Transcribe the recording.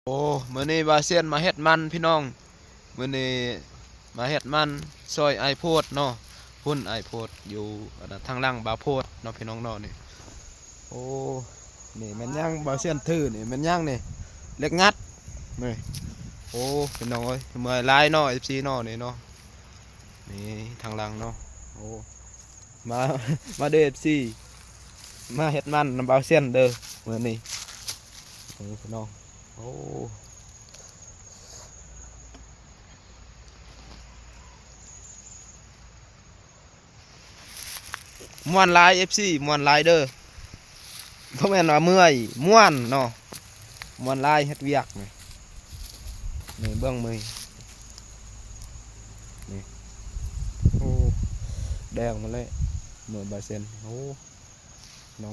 โอ้มื้อนี้บาเซียนมาเฮ็ดมันพี่น้องมื้อนี้มาเฮ็ดมันซอยไอโพดเนาะพุ่นไอโพดอยู่อันนั้นทางหล่างบาโพดเนาะพี่น้องเนาะนี่โอ้นี่แม่นย่างบาเซียนถือนี่แม่นย่างนี่เล็กงัดนี่โอ้พี่น้องเอ้ยเมื่อยหลายเนาะ FC เนาะนี่เนาะนี่ทางหล่างเนาะโอ้มามาเด้อ FC มาเฮ็ดมันนำบาเซียนเด้อมื้อนี้พี่น้องโอ้ ม่วนหลาย FC ม่วนหลายเด้อบ่แม่นว่าเมื่อยม่วนเนาะม่วนหลายเฮ็ดเวียกนี่เบิ่งมือนี่โอ้แดงมาเลยเหมือนบาเซนโอ้น้อง